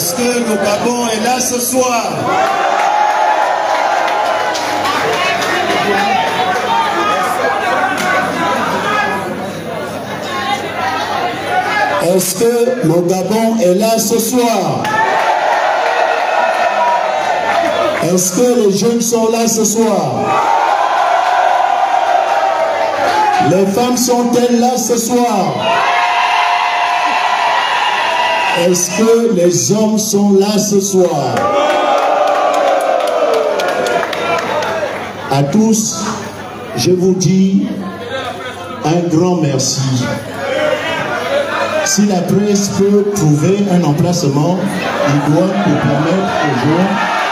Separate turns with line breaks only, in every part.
Est-ce que le Gabon est là ce soir? Est-ce que le Gabon est là ce soir? Est-ce que les jeunes sont là ce soir? Les femmes sont-elles là ce soir? Est-ce que les hommes sont là ce soir? À tous, je vous dis un grand merci. Si la presse peut trouver un emplacement, il doit nous permettre aux gens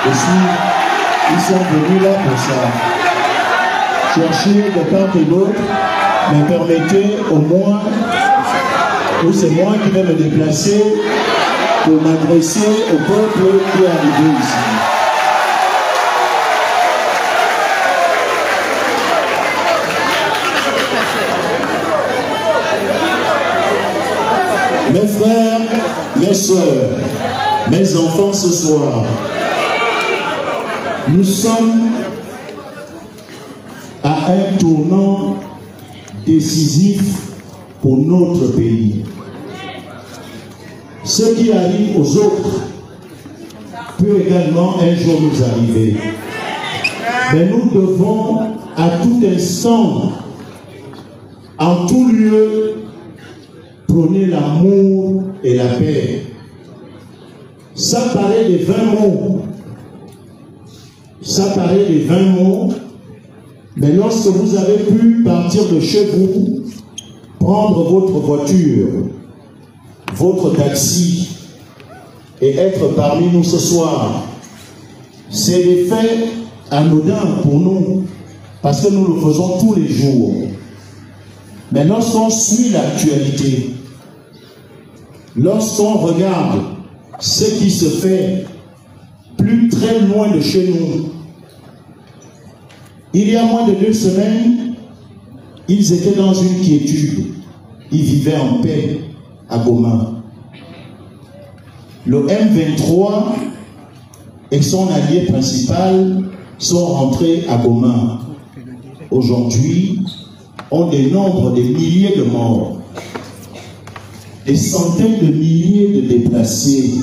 de suivre. Ils sont venus là pour ça. Chercher de part et d'autre, mais permettez au moins, ou c'est moi qui vais me déplacer pour m'adresser au peuple qui est arrivé ici. Mes frères, mes soeurs, mes enfants ce soir, nous sommes à un tournant décisif pour notre pays. Ce qui arrive aux autres peut également un jour nous arriver. Mais nous devons à tout instant, en tout lieu, prôner l'amour et la paix. Ça paraît des 20 mots. Ça paraît des 20 mots. Mais lorsque vous avez pu partir de chez vous, prendre votre voiture, votre taxi et être parmi nous ce soir, c'est des faits anodins pour nous, parce que nous le faisons tous les jours. Mais lorsqu'on suit l'actualité, lorsqu'on regarde ce qui se fait plus très loin de chez nous, il y a moins de 2 semaines, ils étaient dans une quiétude. Ils vivaient en paix à Goma. Le M23 et son allié principal sont rentrés à Goma. Aujourd'hui, on dénombre des milliers de morts, des centaines de milliers de déplacés.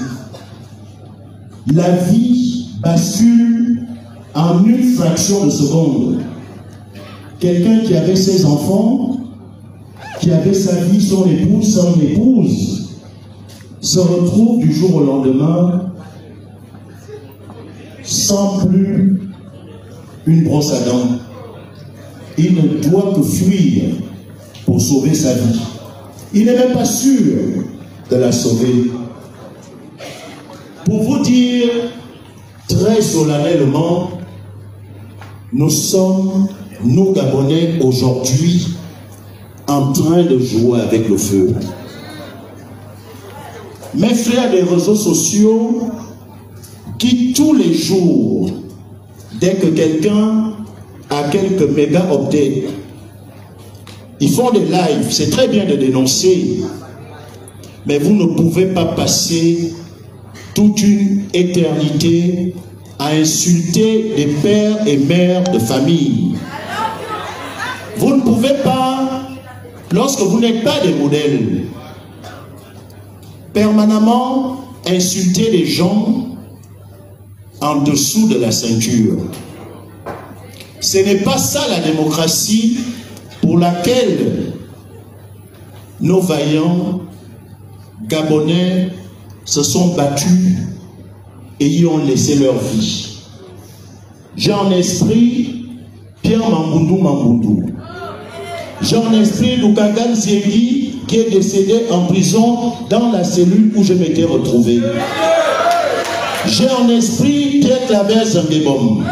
La vie bascule en une fraction de seconde. Quelqu'un qui avait ses enfants, qui avait sa vie, son épouse, se retrouve du jour au lendemain sans plus une brosse à dents. Il ne doit que fuir pour sauver sa vie. Il n'est même pas sûr de la sauver. Pour vous dire très solennellement, nous sommes, nous Gabonais, aujourd'hui, en train de jouer avec le feu. Mes frères des réseaux sociaux, qui tous les jours, dès que quelqu'un a quelques méga updates, ils font des lives, c'est très bien de dénoncer, mais vous ne pouvez pas passer toute une éternité à insulter les pères et mères de famille. Vous ne pouvez pas, lorsque vous n'êtes pas des modèles, permanemment insulter les gens en dessous de la ceinture. Ce n'est pas ça la démocratie pour laquelle nos vaillants Gabonais se sont battus et y ont laissé leur vie. J'ai en esprit Pierre Mambundu. J'ai en esprit Lukagan Ziengi qui est décédé en prison dans la cellule où je m'étais retrouvé. J'ai en esprit Pierre Claver Zangebom,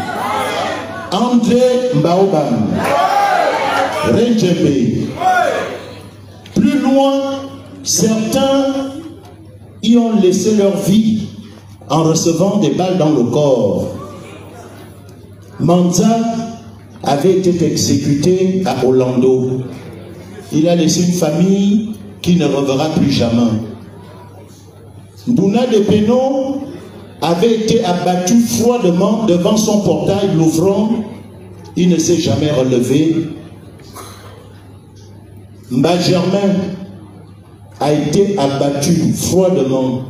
André Mbaobam, Renjebe. Plus loin, certains y ont laissé leur vie en recevant des balles dans le corps. Manza avait été exécuté à Orlando. Il a laissé une famille qui ne reverra plus jamais. Ndouna de Pénon avait été abattu froidement devant son portail l'ouvrant. Il ne s'est jamais relevé. Mba Germain a été abattu froidement.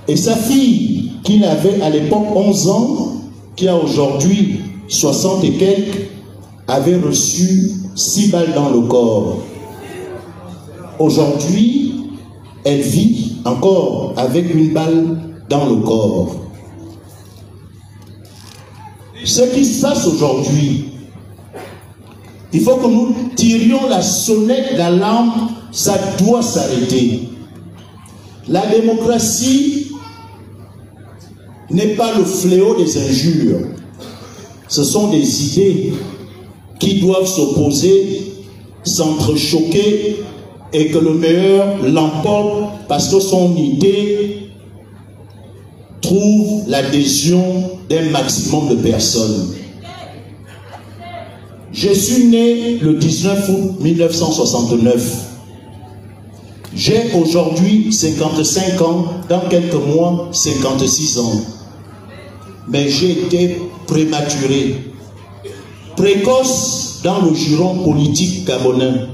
Et sa fille, qui avait à l'époque 11 ans, qui a aujourd'hui 60 et quelques, avait reçu 6 balles dans le corps. Aujourd'hui, elle vit encore avec une balle dans le corps. Ce qui se passe aujourd'hui, il faut que nous tirions la sonnette d'alarme, ça doit s'arrêter. La démocratie n'est pas le fléau des injures. Ce sont des idées qui doivent s'opposer, s'entrechoquer et que le meilleur l'emporte parce que son idée trouve l'adhésion d'un maximum de personnes. Je suis né le 19 août 1969. J'ai aujourd'hui 55 ans, dans quelques mois 56 ans. Mais j'ai été prématuré, précoce dans le giron politique gabonais.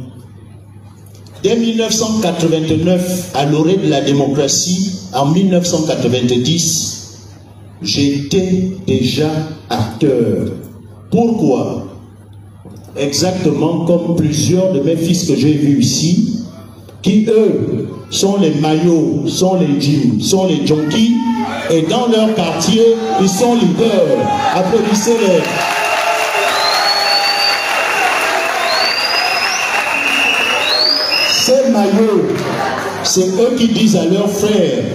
Dès 1989, à l'orée de la démocratie, en 1990, j'étais déjà acteur. Pourquoi? Exactement comme plusieurs de mes fils que j'ai vus ici, qui eux sont les maillots, sont les gyms, sont les junkies, et dans leur quartier, ils sont leaders. Applaudissez-les. Ces maillots, c'est eux qui disent à leurs frères,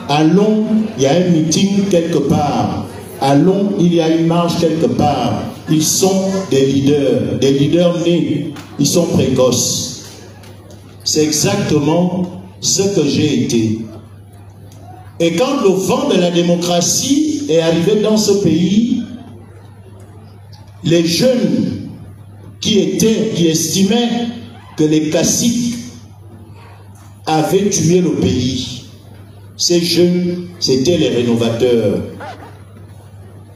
allons, il y a un meeting quelque part, allons, il y a une marche quelque part. Ils sont des leaders nés, ils sont précoces. C'est exactement ce que j'ai été. Et quand le vent de la démocratie est arrivé dans ce pays, les jeunes qui estimaient que les caciques avaient tué le pays, ces jeunes, c'étaient les rénovateurs,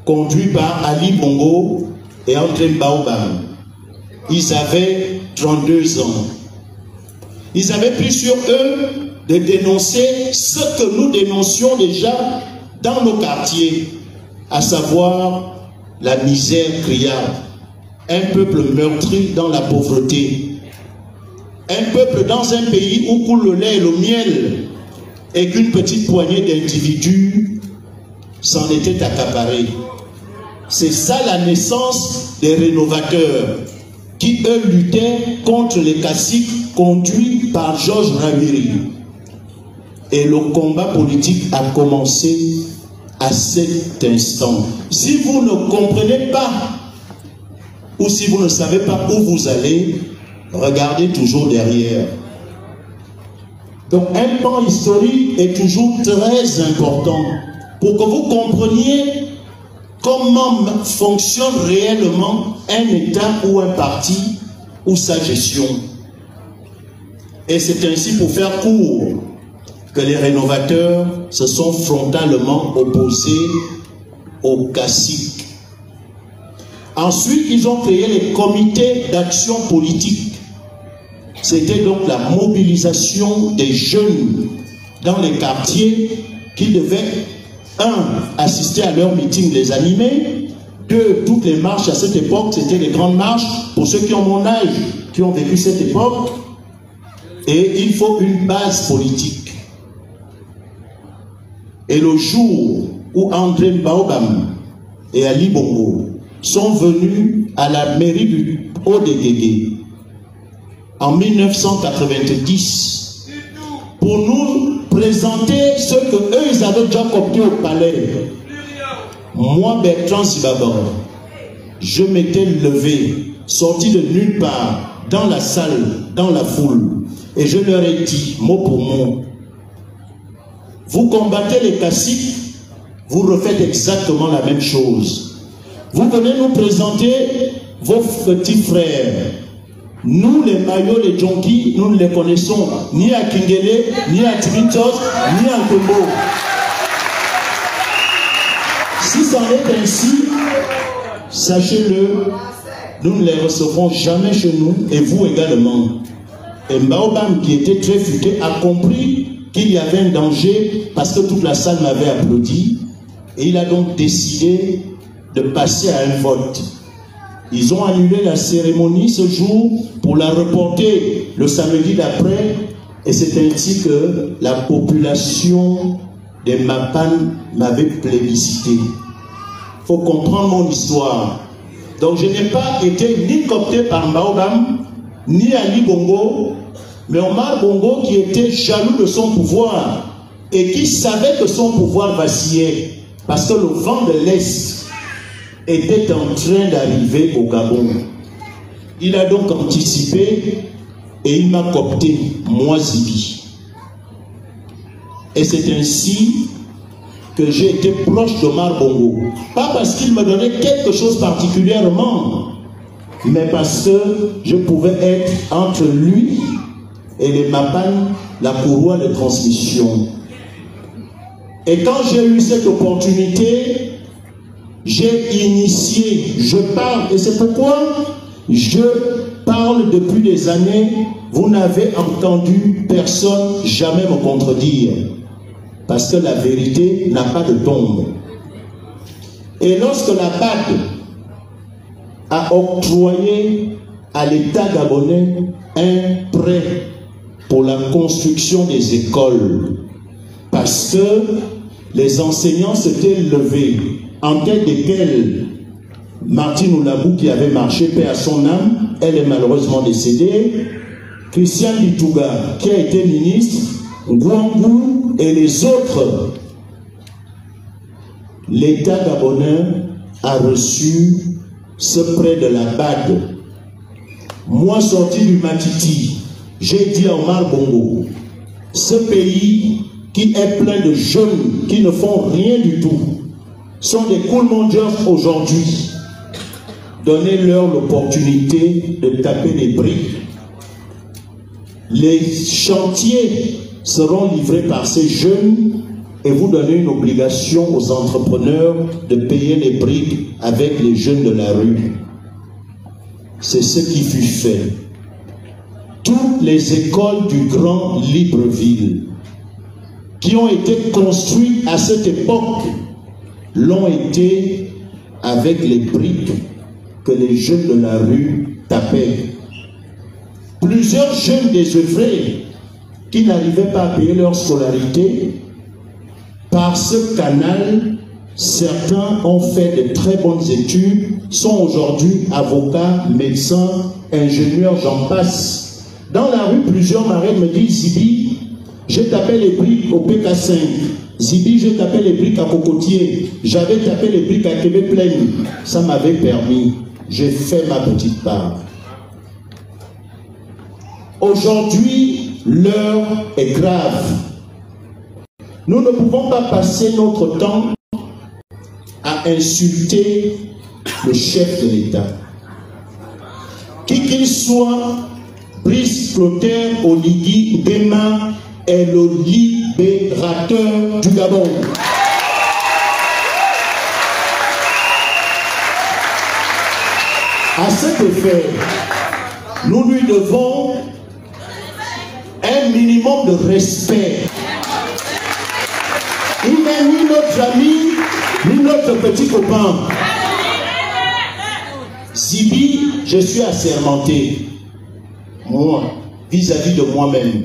conduits par Ali Bongo et André Baobam. Ils avaient 32 ans. Ils avaient pris sur eux de dénoncer ce que nous dénoncions déjà dans nos quartiers, à savoir la misère criarde, un peuple meurtri dans la pauvreté, un peuple dans un pays où coule le lait et le miel, et qu'une petite poignée d'individus s'en était accaparée. C'est ça la naissance des rénovateurs, qui eux luttaient contre les caciques conduits par Georges Raviri. Et le combat politique a commencé à cet instant. Si vous ne comprenez pas, ou si vous ne savez pas où vous allez, regardez toujours derrière. Donc un pan historique est toujours très important pour que vous compreniez comment fonctionne réellement un État ou un parti ou sa gestion. Et c'est ainsi, pour faire court, que les rénovateurs se sont frontalement opposés aux caciques. Ensuite, ils ont créé les comités d'action politique. C'était donc la mobilisation des jeunes dans les quartiers qui devaient, un, assister à leurs meetings, les animer. Deux, toutes les marches à cette époque, c'était les grandes marches. Pour ceux qui ont mon âge, qui ont vécu cette époque, et il faut une base politique. Et le jour où André Baobam et Ali Bongo sont venus à la mairie du Haut-Déguégué en 1990 pour nous présenter ce que eux ils avaient déjà copié au palais, moi Bertrand Zibaban, je m'étais levé, sorti de nulle part, dans la salle, dans la foule, et je leur ai dit, mot pour mot, vous combattez les caciques, vous refaites exactement la même chose. Vous venez nous présenter vos petits frères, Nous, les maillots, les junkies, nous ne les connaissons ni à Kingele, ni à Timitos, ni à Nkombo. Si ça en est ainsi, sachez-le, nous ne les recevrons jamais chez nous, et vous également. Et Mbaobam, qui était très futé, a compris qu'il y avait un danger parce que toute la salle m'avait applaudi. Et il a donc décidé de passer à un vote. Ils ont annulé la cérémonie ce jour pour la reporter le samedi d'après. Et c'est ainsi que la population des Mapan m'avait plébiscité. Il faut comprendre mon histoire. Donc je n'ai pas été ni coopté par Mbaobam, ni Ali Bongo, mais Omar Bongo qui était jaloux de son pouvoir et qui savait que son pouvoir vacillait parce que le vent de l'Est était en train d'arriver au Gabon. Il a donc anticipé et il m'a coopté, moi Zibi. Et c'est ainsi que j'ai été proche d'Omar Bongo. Pas parce qu'il me donnait quelque chose particulièrement, mais parce que je pouvais être entre lui et les Mapan, la courroie de transmission. Et quand j'ai eu cette opportunité, j'ai initié, je parle, et c'est pourquoi je parle depuis des années, vous n'avez entendu personne jamais me contredire. Parce que la vérité n'a pas de tombe. Et lorsque la BAD a octroyé à l'État gabonais un prêt pour la construction des écoles, parce que les enseignants s'étaient levés, en tête desquels Martine Oulabou qui avait marché, paix à son âme, elle est malheureusement décédée, Christian Litouga qui a été ministre, Ngouangou et les autres. L'État gabonais a reçu ce prêt de la BAD. Moi, sorti du Matiti, j'ai dit à Omar Bongo, ce pays qui est plein de jeunes qui ne font rien du tout, sont des cool-mongers aujourd'hui. Donnez-leur l'opportunité de taper des briques. Les chantiers seront livrés par ces jeunes et vous donnez une obligation aux entrepreneurs de payer les briques avec les jeunes de la rue. C'est ce qui fut fait. Toutes les écoles du Grand Libreville qui ont été construites à cette époque l'ont été avec les briques que les jeunes de la rue tapaient. Plusieurs jeunes désœuvrés qui n'arrivaient pas à payer leur scolarité, par ce canal, certains ont fait de très bonnes études, sont aujourd'hui avocats, médecins, ingénieurs, j'en passe. Dans la rue, plusieurs marraines me disent, Zibi, j'ai tapé les briques au PK5. Zibi, j'ai tapé les briques à Cocotier. J'avais tapé les briques à Québec-Plaine. Ça m'avait permis. J'ai fait ma petite part. Aujourd'hui, l'heure est grave. Nous ne pouvons pas passer notre temps à insulter le chef de l'État. Qui qu'il soit, Brice Clotaire Oligui Nguema est le libérateur du Gabon. À cet effet, nous lui devons un minimum de respect. Il n'est ni notre ami, ni notre petit copain. Zibi, je suis assermenté, moi, vis-à-vis de moi-même.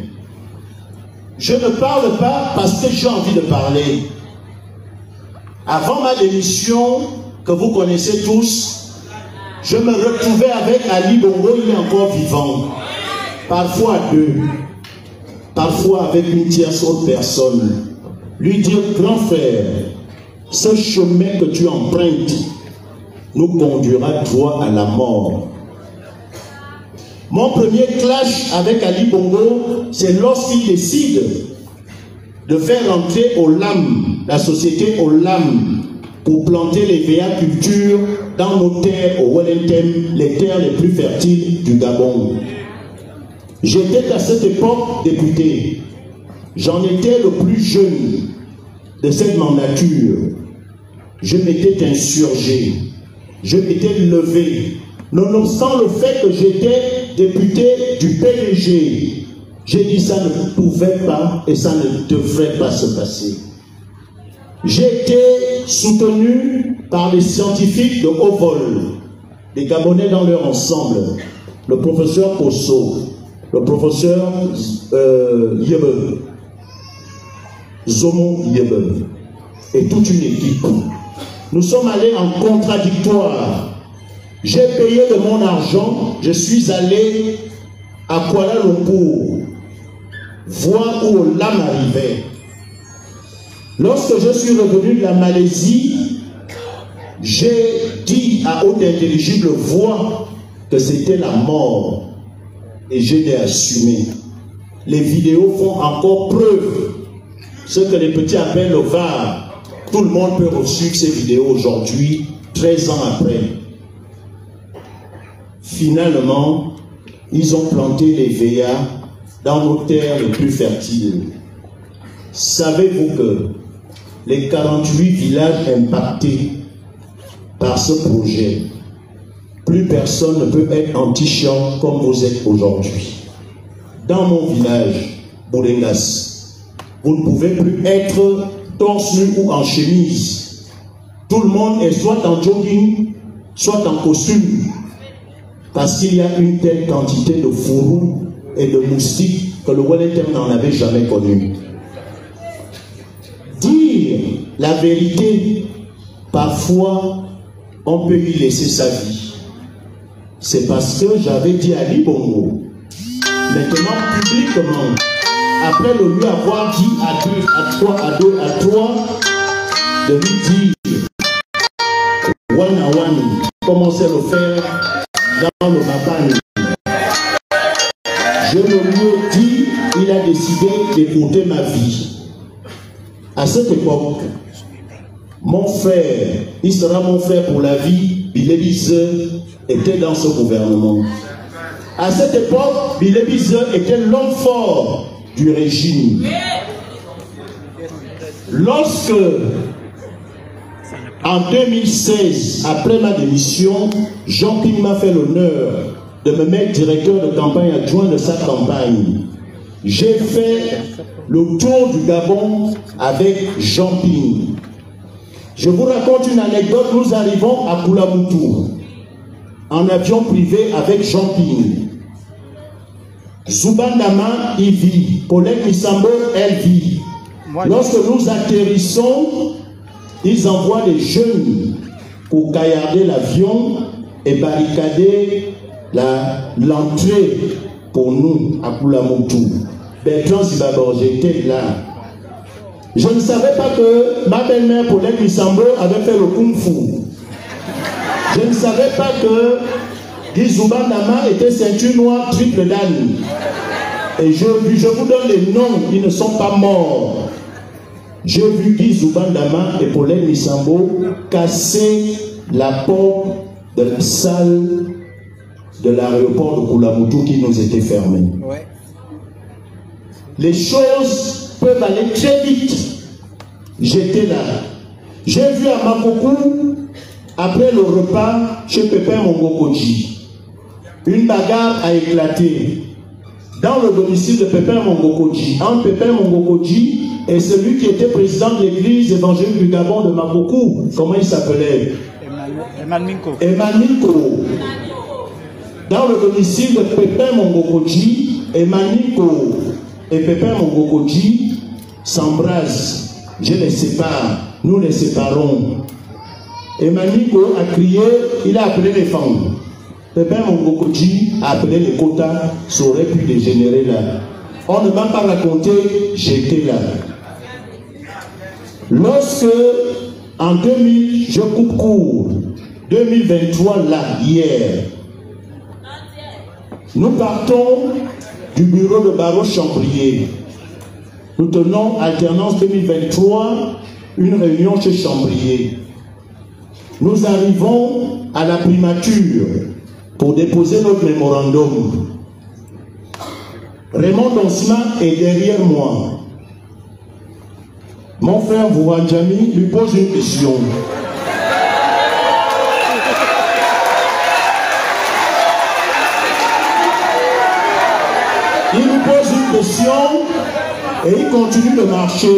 Je ne parle pas parce que j'ai envie de parler. Avant ma démission, que vous connaissez tous, je me retrouvais avec Ali Bongo, il est encore vivant. Parfois deux, parfois avec une tierce autre personne. Lui dire, grand frère, ce chemin que tu empruntes nous conduira toi à la mort. Mon premier clash avec Ali Bongo, c'est lorsqu'il décide de faire entrer au LAM, la société au LAM, pour planter les VA cultures dans nos terres au Wellington, les terres les plus fertiles du Gabon. J'étais à cette époque député. J'en étais le plus jeune de cette mandature. Je m'étais insurgé. Je m'étais levé. Nonobstant le fait que j'étais député du PDG, j'ai dit ça ne pouvait pas et ça ne devrait pas se passer. J'ai été soutenu par les scientifiques de haut vol, les Gabonais dans leur ensemble, le professeur Kosso, le professeur Yebe, Zomo Yebe, et toute une équipe. Nous sommes allés en contradictoire. J'ai payé de mon argent, je suis allé à Kuala Lumpur, voir où l'âme arrivait. Lorsque je suis revenu de la Malaisie, j'ai dit à haute intelligible voix que c'était la mort. Et je l'ai assumé. Les vidéos font encore preuve. Ce que les petits appellent le VAR. Tout le monde peut reçu ces vidéos aujourd'hui, 13 ans après. Finalement, ils ont planté les VA dans nos terres les plus fertiles. Savez-vous que les 48 villages impactés par ce projet, plus personne ne peut être anti-champ comme vous êtes aujourd'hui. Dans mon village, Boulengas, vous ne pouvez plus être torse nu ou en chemise. Tout le monde est soit en jogging, soit en costume. Parce qu'il y a une telle quantité de fourrous et de moustiques que le Wellington n'en avait jamais connu. Dire la vérité, parfois, on peut y laisser sa vie. C'est parce que j'avais dit à Ali Bongo, maintenant publiquement, après le lui avoir dit à toi, de lui dire, one à one, commencez à le faire dans le Mabane. Je le lui ai dit, il a décidé d'écouter ma vie. À cette époque, mon frère, il sera mon frère pour la vie, Bilebise était dans ce gouvernement. À cette époque, Bilebise était l'homme fort du régime. Lorsque, en 2016, après ma démission, Jean Ping m'a fait l'honneur de me mettre directeur de campagne adjoint de sa campagne, j'ai fait le tour du Gabon avec Jean Ping. Je vous raconte une anecdote. Nous arrivons à Kuala Lumpur en avion privé avec Jean Ping. Zubandama y vit, Paulette Misambo elle vit. Lorsque nous atterrissons, ils envoient des jeunes pour caillarder l'avion et barricader l'entrée pour nous à Kuala Lumpur. Bertrand Zibabor, j'étais là. Je ne savais pas que ma belle-mère Paulette Misambo avait fait le Kung Fu. Je ne savais pas que Guy Zubandama était ceinture noire triple dan. Et je vous donne les noms, ils ne sont pas morts. J'ai vu Guy Zubandama et Paulette Misambo casser la porte de la salle de l'aéroport de Kuala Lumpur qui nous était fermée. Ouais. Les choses peuvent aller très vite. J'étais là. J'ai vu à Makokou, après le repas, chez Pépin Mongokoji, une bagarre a éclaté dans le domicile de Pépin Mongokoji. Entre Pépin Mongokoji et celui qui était président de l'église évangélique du Gabon de Makokou, comment il s'appelait? Emaniko. Dans le domicile de Pépin Mongokoji, Emaniko et Pépin Mongokoji s'embrassent. Je les sépare, nous les séparons. Emaniko a crié, il a appelé les femmes. Pépin Mongokoji a appelé les quotas, ça aurait pu dégénérer là. On ne m'a pas raconté, j'étais là. Lorsque, en 2000, je coupe court, 2023, là, hier, nous partons du bureau de Barreau Chambrier. Nous tenons alternance 2023, une réunion chez Chambrier. nous arrivons à la primature pour déposer notre mémorandum. Raymond Donsma est derrière moi. Mon frère Vouandjami lui pose une question. Il nous pose une question et il continue de marcher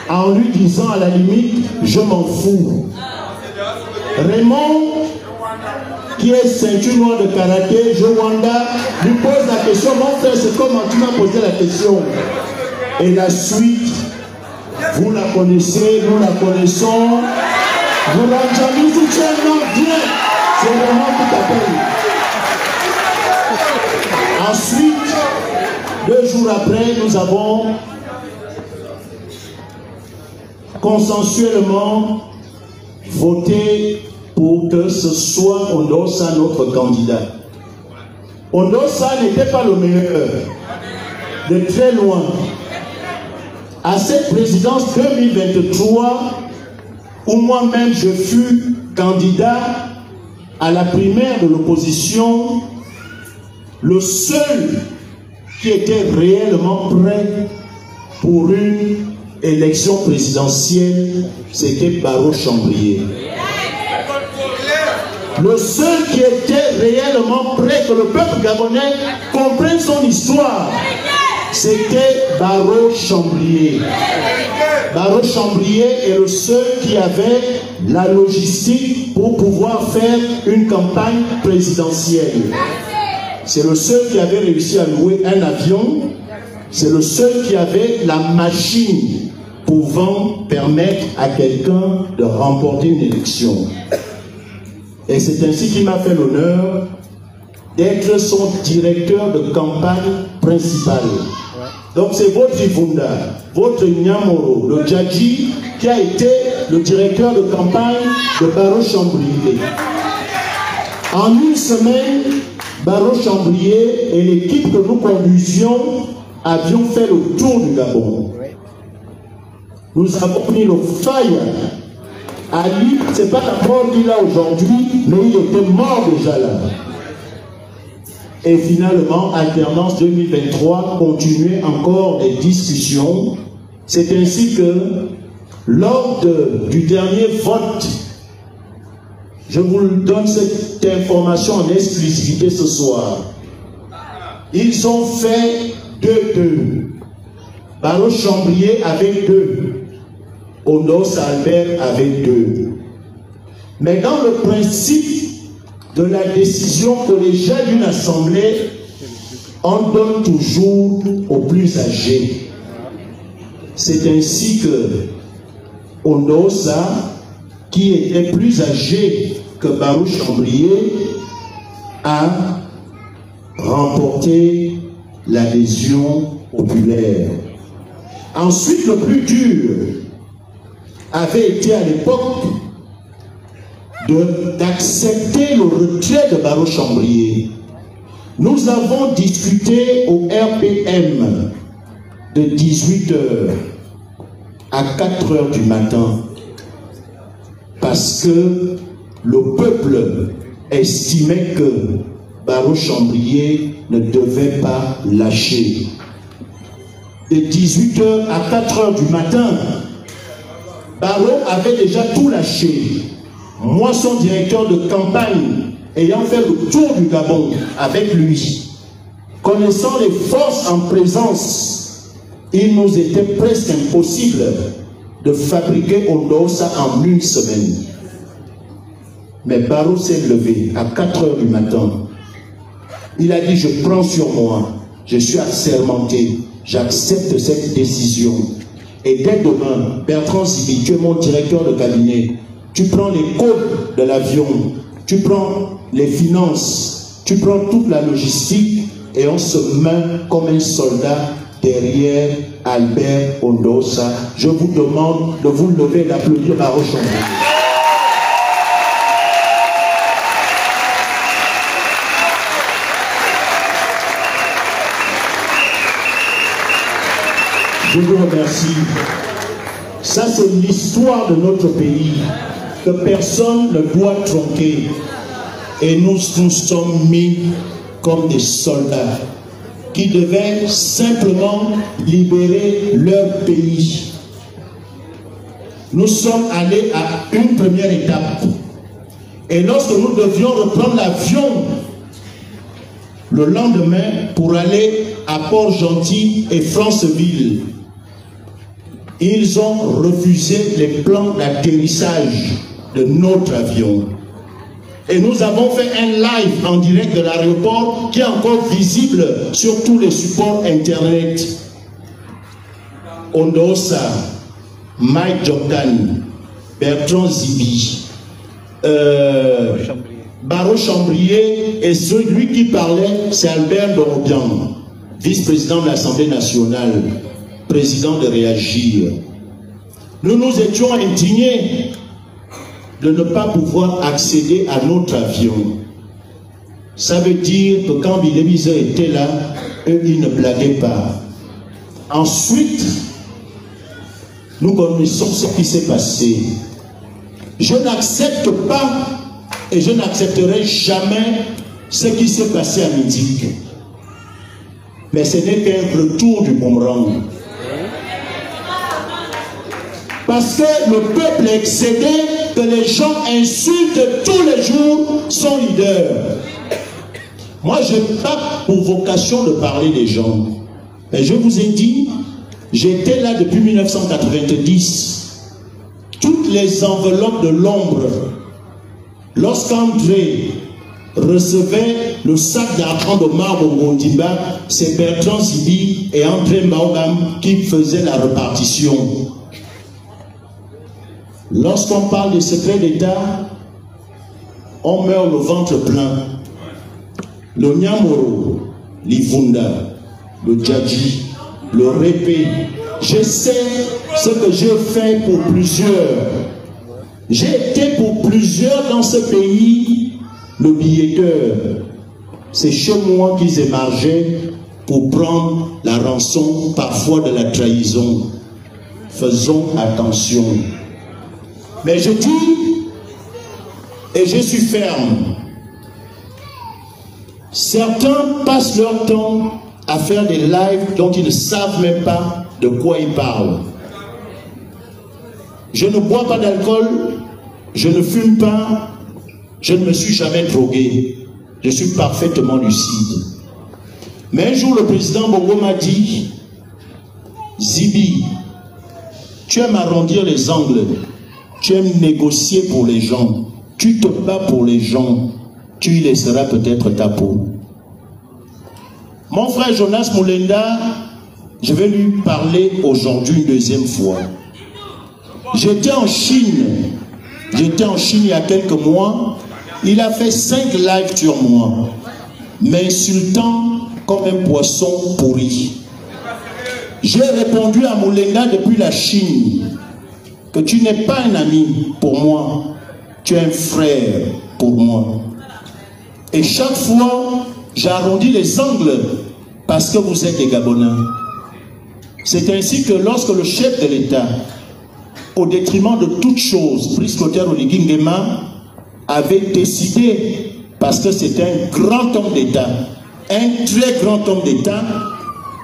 en lui disant à la limite, je m'en fous. Raymond, qui est ceinture noire de karaté, Jowanda, lui pose la question, mon frère, c'est comment tu m'as posé la question? Et la suite, vous la connaissez, nous la connaissons. Vous l'avez jamais dit, tiens, non, viens. C'est Raymond qui t'appelle. Ensuite, 2 jours après, nous avons consensuellement voté pour que ce soit Ondossa notre candidat. Ondossa n'était pas le meilleur, de très loin. À cette présidence 2023, où moi-même je fus candidat à la primaire de l'opposition, le seul qui était réellement prêt pour une élection présidentielle, c'était Barreau Chambrier. Le seul qui était réellement prêt que le peuple gabonais comprenne son histoire, c'était Barreau Chambrier. Barreau Chambrier est le seul qui avait la logistique pour pouvoir faire une campagne présidentielle. C'est le seul qui avait réussi à louer un avion. C'est le seul qui avait la machine pouvant permettre à quelqu'un de remporter une élection. Et c'est ainsi qu'il m'a fait l'honneur d'être son directeur de campagne principal. Donc c'est votre Ivunda, votre Nyamoro, le Djadji, qui a été le directeur de campagne de Barreau Chambrier. En une semaine, Barreau Chambrier et l'équipe que nous conduisions avions fait le tour du Gabon. Nous avons mis le fire. Ali, ce n'est pas la mort qu'il a aujourd'hui, mais il était mort déjà là. Et finalement, alternance 2023, continuer encore les discussions. C'est ainsi que, lors du dernier vote, je vous donne cette information en exclusivité ce soir. Ils ont fait 2-2. Barreau Chambrier avec 2. Ondossa Albert avec 2. Mais dans le principe de la décision collégiale d'une assemblée, on donne toujours aux plus âgés. C'est ainsi que Ondossa, qui était plus âgé que Barreau Chambrier, a remporté l'adhésion populaire. Ensuite, le plus dur avait été à l'époque d'accepter le retrait de Barreau Chambrier. Nous avons discuté au RPM de 18h à 4h du matin parce que le peuple estimait que Barreau Chambrier ne devait pas lâcher. De 18h à 4h du matin, Barreau avait déjà tout lâché. Moi, son directeur de campagne, ayant fait le tour du Gabon avec lui, connaissant les forces en présence, il nous était presque impossible de fabriquer Ondossa en une semaine. Mais Barreau s'est levé à 4h du matin. Il a dit, je prends sur moi, je suis assermenté, j'accepte cette décision. Et dès demain, Bertrand Zibi, tu es mon directeur de cabinet. Tu prends les codes de l'avion, tu prends les finances, tu prends toute la logistique et on se met comme un soldat derrière Albert Ondossa. Je vous demande de vous lever et d'applaudir Barreau Chambrier. Je vous remercie. Ça, c'est l'histoire de notre pays. que personne ne doit tronquer. Et nous sommes mis comme des soldats qui devaient simplement libérer leur pays. Nous sommes allés à une première étape. Et lorsque nous devions reprendre l'avion le lendemain pour aller à Port-Gentil et Franceville, ils ont refusé les plans d'atterrissage de notre avion. Et nous avons fait un live en direct de l'aéroport qui est encore visible sur tous les supports internet. Ondosa, Mike Jordan, Bertrand Zibi, Baro Chambrier, et celui qui parlait, c'est Albert Dorobian, vice-président de l'Assemblée nationale, président de Réagir. Nous nous étions indignés de ne pas pouvoir accéder à notre avion. Ça veut dire que quand Bilébize était là, eux, ils ne blaguaient pas. Ensuite, nous connaissons ce qui s'est passé. Je n'accepte pas et je n'accepterai jamais ce qui s'est passé à Midik. Mais ce n'est qu'un retour du boomerang. Parce que le peuple est excédé, que les gens insultent tous les jours son leader. Moi, je n'ai pas pour vocation de parler des gens. Mais je vous ai dit, j'étais là depuis 1990. Toutes les enveloppes de l'ombre, lorsqu'André recevait le sac d'argent de marbre Gondimba, c'est Bertrand Zibi et André Maogam qui faisaient la répartition. Lorsqu'on parle des secrets d'État, on meurt le ventre plein. Le Nyamoro, l'Ivunda, le Djadji, le Répé. Je sais ce que j'ai fait pour plusieurs. J'ai été pour plusieurs dans ce pays le billetteur. C'est chez moi qu'ils émargeaient pour prendre la rançon, parfois de la trahison. Faisons attention. Mais je dis, et je suis ferme, certains passent leur temps à faire des lives dont ils ne savent même pas de quoi ils parlent. Je ne bois pas d'alcool, je ne fume pas, je ne me suis jamais drogué. Je suis parfaitement lucide. Mais un jour, le président Bongo m'a dit, Zibi, tu aimes arrondir les angles. Tu aimes négocier pour les gens. Tu te bats pour les gens. Tu y laisseras peut-être ta peau. Mon frère Jonas Moulenda, je vais lui parler aujourd'hui une deuxième fois. J'étais en Chine. J'étais en Chine il y a quelques mois. Il a fait 5 lives sur moi, m'insultant comme un poisson pourri. J'ai répondu à Moulenda depuis la Chine que tu n'es pas un ami pour moi, tu es un frère pour moi. Et chaque fois, j'arrondis les angles parce que vous êtes des Gabonais. C'est ainsi que lorsque le chef de l'État, au détriment de toute chose, Brice Clotaire Oligui Nguema, avait décidé, parce que c'était un grand homme d'État, un très grand homme d'État,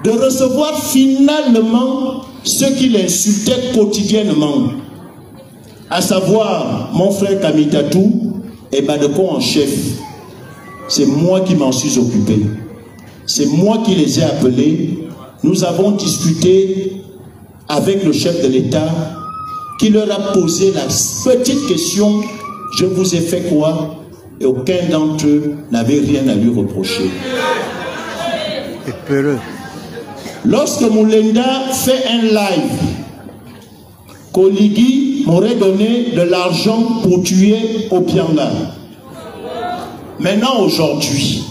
de recevoir finalement ceux qui l'insultaient quotidiennement, à savoir mon frère Kamitatou et Badeko en chef. C'est moi qui m'en suis occupé. C'est moi qui les ai appelés. Nous avons discuté avec le chef de l'État qui leur a posé la petite question: je vous ai fait quoi? Et aucun d'entre eux n'avait rien à lui reprocher. Lorsque Moulenda fait un live, Oligui m'aurait donné de l'argent pour tuer Obianga. Maintenant, aujourd'hui,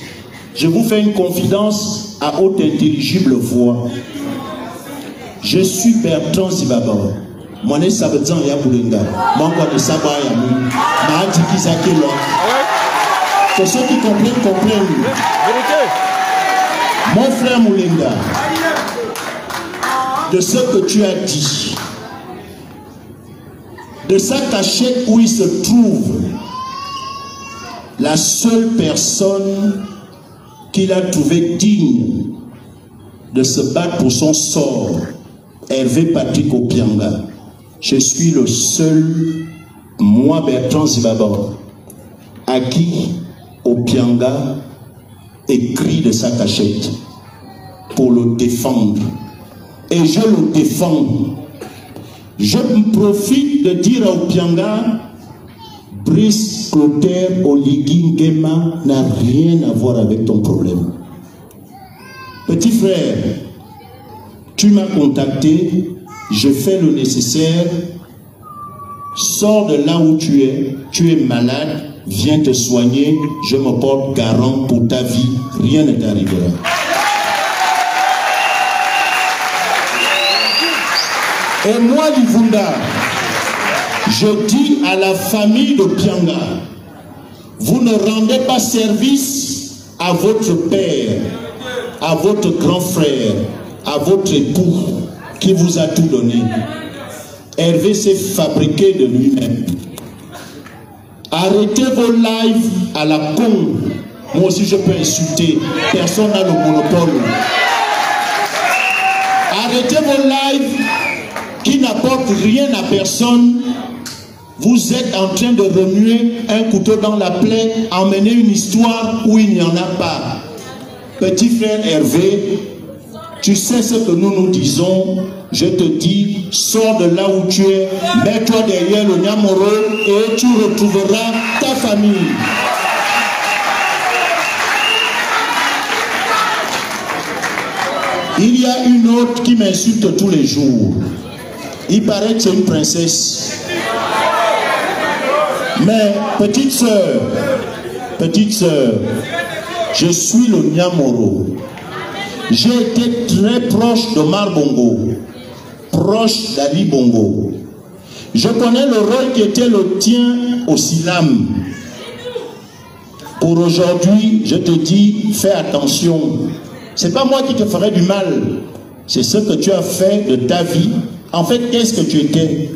je vous fais une confidence à haute intelligible voix. Je suis Bertrand Zibaba. Moi, je suis Bertrand Zibaba. Pour ceux qui comprennent, comprennent. Mon frère Moulenda, de ce que tu as dit, de sa cachette où il se trouve, la seule personne qu'il a trouvé digne de se battre pour son sort, Hervé Patrick Opianga. Je suis le seul, moi Bertrand Zibabor, à qui Opianga écrit de sa cachette pour le défendre. Et je le défends. Je profite de dire à Opianga, Brice Clotaire Oligui Nguema n'a rien à voir avec ton problème. Petit frère, tu m'as contacté, je fais le nécessaire, sors de là où tu es malade, viens te soigner, je me porte garant pour ta vie, rien ne t'arrivera. Et moi, Livunda, je dis à la famille de Pianga, vous ne rendez pas service à votre père, à votre grand frère, à votre époux qui vous a tout donné. Hervé s'est fabriqué de lui-même. Arrêtez vos lives à la con. Moi aussi je peux insulter. Personne n'a le monopole. Arrêtez vos lives qui n'apportent rien à personne. Vous êtes en train de remuer un couteau dans la plaie, emmener une histoire où il n'y en a pas. Petit frère Hervé, tu sais ce que nous disons. Je te dis, sors de là où tu es, mets-toi derrière le Nyamoro et tu retrouveras ta famille. Il y a une autre qui m'insulte tous les jours. Il paraît que c'est une princesse. Mais petite sœur, je suis le Nyamoro. J'ai été très proche d'Omar Bongo, proche d'Ali Bongo. Je connais le rôle qui était le tien au Silam. Pour aujourd'hui, je te dis, fais attention. C'est pas moi qui te ferai du mal. C'est ce que tu as fait de ta vie. En fait, qu'est-ce que tu étais?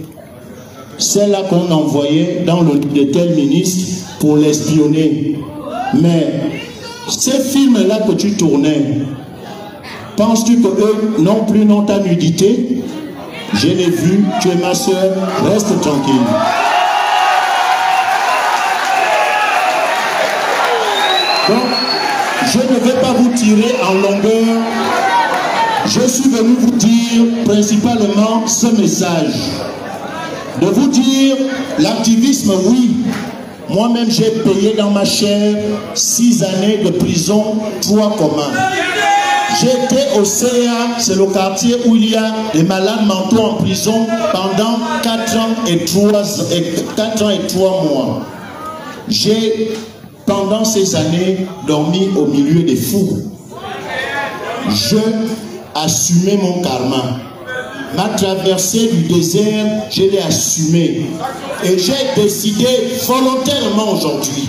C'est là qu'on envoyait dans le de tel ministre pour l'espionner. Mais ces films-là que tu tournais, penses-tu que eux non plus n'ont ta nudité? Je l'ai vu, tu es ma soeur, reste tranquille. Donc, je ne vais pas vous tirer en longueur. Je suis venu vous dire principalement ce message. De vous dire, l'activisme, oui. Moi-même, j'ai payé dans ma chair 6 années de prison, 3 communs. J'étais au CA, c'est le quartier où il y a des malades mentaux en prison pendant 4 ans et 3 mois. J'ai, pendant ces années, dormi au milieu des fous. Je assumais mon karma. Ma traversée du désert, je l'ai assumée. Et j'ai décidé volontairement aujourd'hui,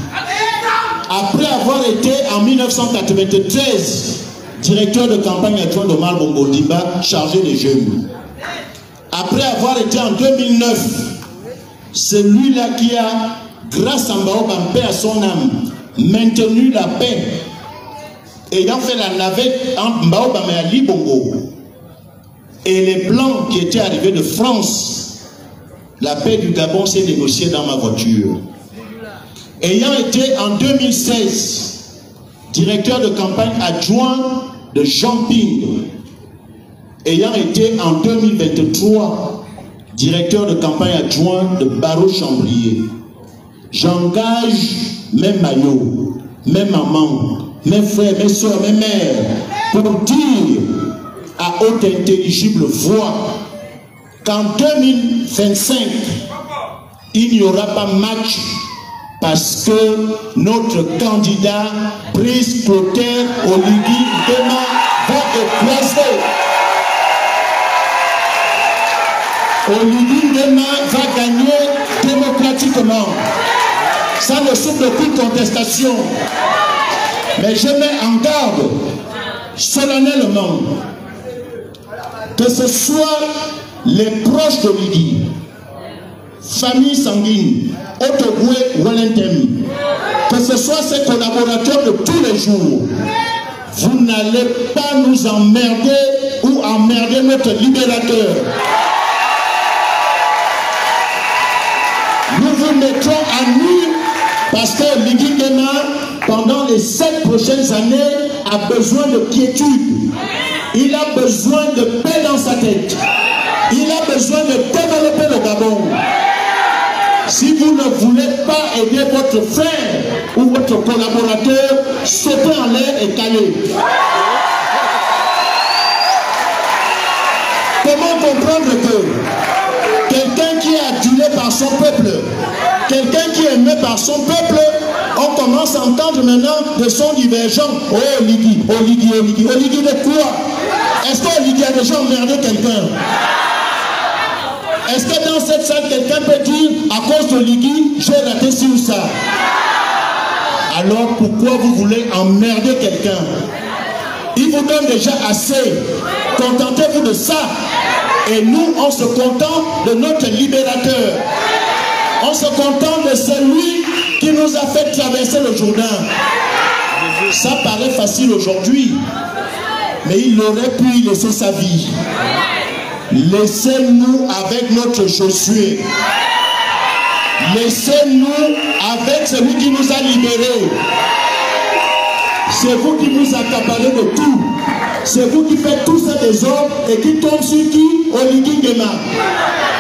après avoir été en 1993 directeur de campagne adjoint d'Omar Bongo Ondimba, chargé des jeunes. Après avoir été en 2009, celui-là qui a, grâce à Mbaoba, paix à son âme, maintenu la paix, ayant fait la navette entre Mbaoba et Ali Bongo, et les plans qui étaient arrivés de France, la paix du Gabon s'est négociée dans ma voiture. Ayant été en 2016 directeur de campagne adjoint de Jean Ping, ayant été en 2023 directeur de campagne adjoint de Barreau Chambrier, j'engage mes maillots, mes mamans, mes frères, mes soeurs, mes mères, pour dire à haute intelligible voix qu'en 2025, il n'y aura pas match parce que notre candidat, Brice Clotaire Oligui Nguema, va écraser. Oligui Nguema va gagner démocratiquement. Ça ne souffre d'aucune contestation. Mais je mets en garde solennellement que ce soit les proches d'Oligui, famille sanguine, Otogoué Wellington, que ce soit ses collaborateurs de tous les jours, vous n'allez pas nous emmerder ou emmerder notre libérateur. Nous vous mettrons à nu parce que Ligi Nguema, pendant les 7 prochaines années, a besoin de quiétude. Il a besoin de paix dans sa tête. Il a besoin de développer le Gabon. Si vous ne voulez pas aider votre frère ou votre collaborateur, sautez en l'air et calez. Comment comprendre que quelqu'un qui est adulé par son peuple, quelqu'un qui est aimé par son peuple, on commence à entendre maintenant de sons divergents. Oh Ligi, oh Ligi, oh Ligi. Oh Ligi de quoi? Est-ce que Ligi a déjà emmerdé quelqu'un? Est-ce que dans cette salle, quelqu'un peut dire, à cause de Ligi, j'ai raté ci ou ça? Alors pourquoi vous voulez emmerder quelqu'un? Il vous donne déjà assez. Contentez-vous de ça. Et nous, on se contente de notre libérateur. On se contente de celui qui nous a fait traverser le Jourdain. Ça paraît facile aujourd'hui, mais il aurait pu y laisser sa vie. Laissez-nous avec notre Josué. Laissez-nous avec celui qui nous a libérés. C'est vous qui nous accaparez de tout. C'est vous qui faites tout ça des hommes et qui tombe sur qui? Ligi Nguema.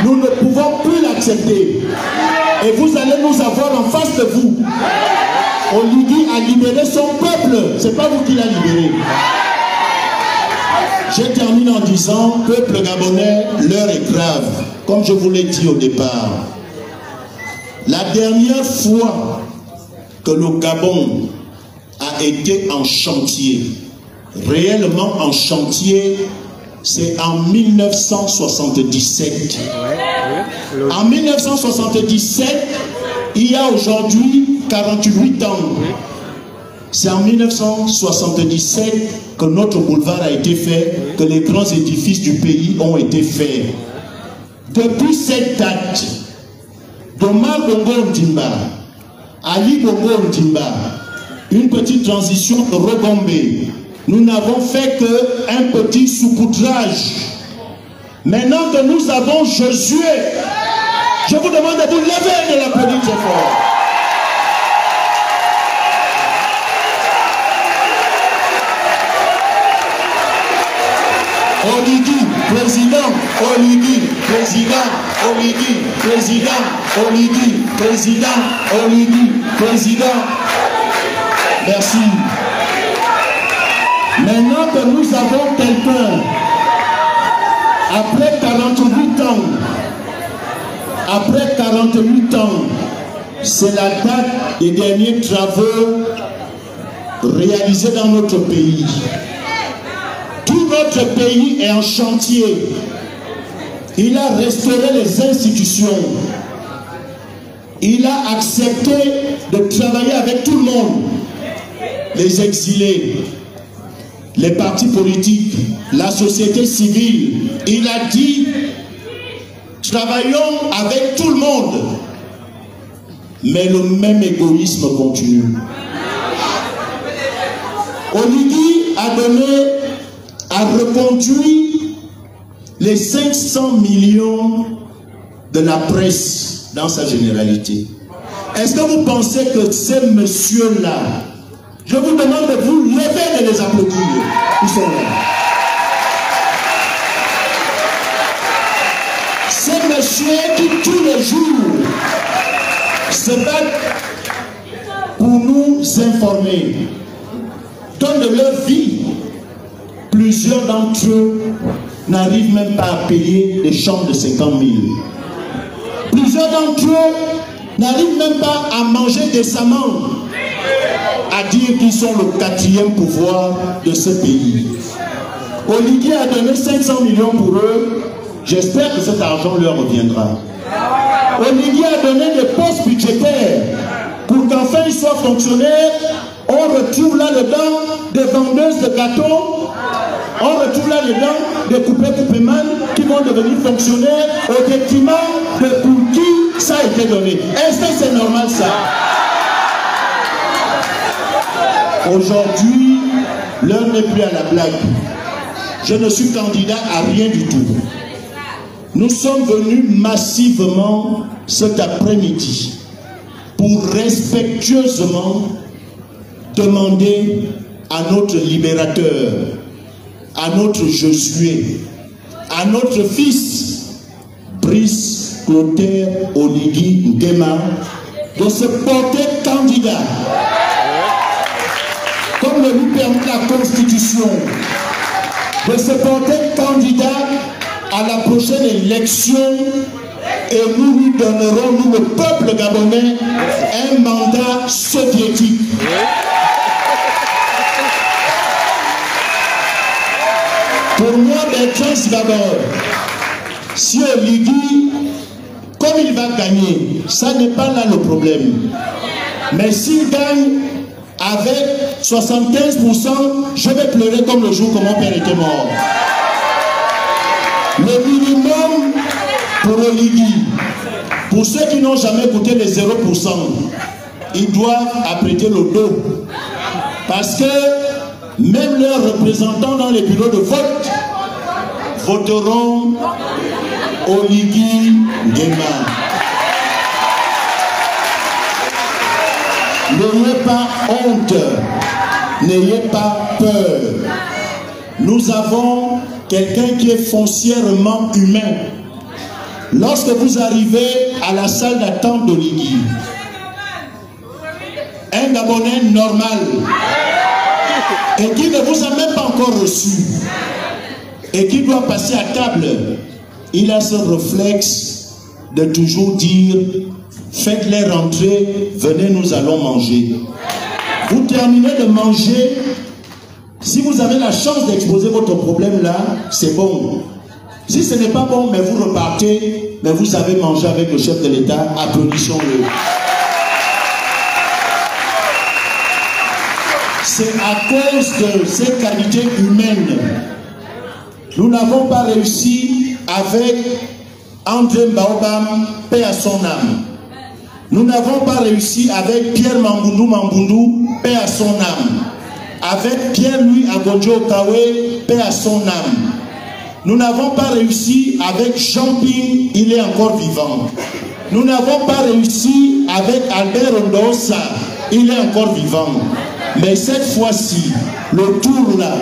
Nous ne pouvons plus l'accepter. Et vous allez nous avoir en face de vous. Ligi a libéré son peuple. Ce n'est pas vous qui l'avez libéré. Je termine en disant, peuple gabonais, l'heure est grave. Comme je vous l'ai dit au départ. La dernière fois que le Gabon a été en chantier, réellement en chantier, c'est en 1977. En 1977, il y a aujourd'hui 48 ans. C'est en 1977 que notre boulevard a été fait, que les grands édifices du pays ont été faits. Depuis cette date, Doma Bongo Ndimba, Ali Bongo Ndimba, une petite transition de Rogombe, nous n'avons fait qu'un petit saupoudrage. Maintenant que nous avons Josué, je vous demande de vous lever et de l'applaudir très fort. Ligi, président, Ligi, président, Ligi, président, Ligi, président, Ligi, président. Merci. Maintenant que nous avons quelqu'un, après 48 ans, c'est la date des derniers travaux réalisés dans notre pays. Tout notre pays est en chantier. Il a restauré les institutions. Il a accepté de travailler avec tout le monde. Les exilés, les partis politiques, la société civile. Il a dit, travaillons avec tout le monde. Mais le même égoïsme continue. Ligi a reconduit les 500 millions de la presse dans sa généralité. Est-ce que vous pensez que ces messieurs-là, je vous demande de vous lever et de les applaudir, ils sont là. Ces messieurs qui tous les jours se battent pour nous informer, donnent de leur vie. Plusieurs d'entre eux n'arrivent même pas à payer des chambres de 50 000. Plusieurs d'entre eux n'arrivent même pas à manger décemment, à dire qu'ils sont le 4e pouvoir de ce pays. Ligi a donné 500 millions pour eux. J'espère que cet argent leur reviendra. Ligi a donné des postes budgétaires pour qu'enfin ils soient fonctionnaires. On retrouve là-dedans des vendeuses de gâteaux. On retrouve là-dedans des coupés-coupéman qui vont devenir fonctionnaires au détriment de pour qui ça a été donné. Est-ce que c'est normal ça? Aujourd'hui, l'heure n'est plus à la blague. Je ne suis candidat à rien du tout. Nous sommes venus massivement cet après-midi pour respectueusement demander à notre libérateur, à notre Josué, à notre fils, Brice Clotaire Oligui Nguema, de se porter candidat, comme le lui permet la Constitution, de se porter candidat à la prochaine élection, et nous lui donnerons, nous le peuple gabonais, un mandat soviétique. Pour moi, Bertrand d'abord, si Oligui, comme il va gagner, ça n'est pas là le problème. Mais s'il gagne avec 75%, je vais pleurer comme le jour où mon père était mort. Le minimum pour Oligui, pour ceux qui n'ont jamais goûté les 0%, ils doivent apprêter le dos. Parce que même leurs représentants dans les bureaux de vote voteront Oligui Nguema. N'ayez pas honte, n'ayez pas peur. Nous avons quelqu'un qui est foncièrement humain. Lorsque vous arrivez à la salle d'attente d'Oligui, un Gabonais normal, et qui ne vous a même pas encore reçu, et qui doit passer à table, il a ce réflexe de toujours dire: faites-les rentrer, venez, nous allons manger. Vous terminez de manger, si vous avez la chance d'exposer votre problème là, c'est bon. Si ce n'est pas bon, mais vous repartez, mais vous avez mangé avec le chef de l'État, applaudissons-le. C'est à cause de ces qualités humaines. Nous n'avons pas réussi avec André Mbaobam, paix à son âme. Nous n'avons pas réussi avec Pierre Mambundu, paix à son âme. Avec Pierre-Louis Agodjo Okawe, paix à son âme. Nous n'avons pas réussi avec Jean-Ping, il est encore vivant. Nous n'avons pas réussi avec Albert Ondosa, il est encore vivant. Mais cette fois-ci, le tour là,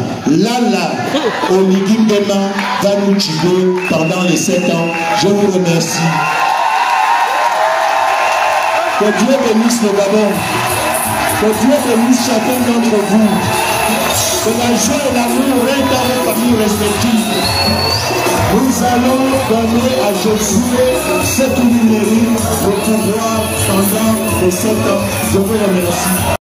Oligui Nguema va nous tuer pendant les 7 ans. Je vous remercie. Que Dieu bénisse le Gabon. Que Dieu bénisse chacun d'entre vous. Que la joie et l'amour règnent dans les familles respectives. Nous allons donner à Josué ce qu'il mérite, le pouvoir pendant les 7 ans. Je vous remercie.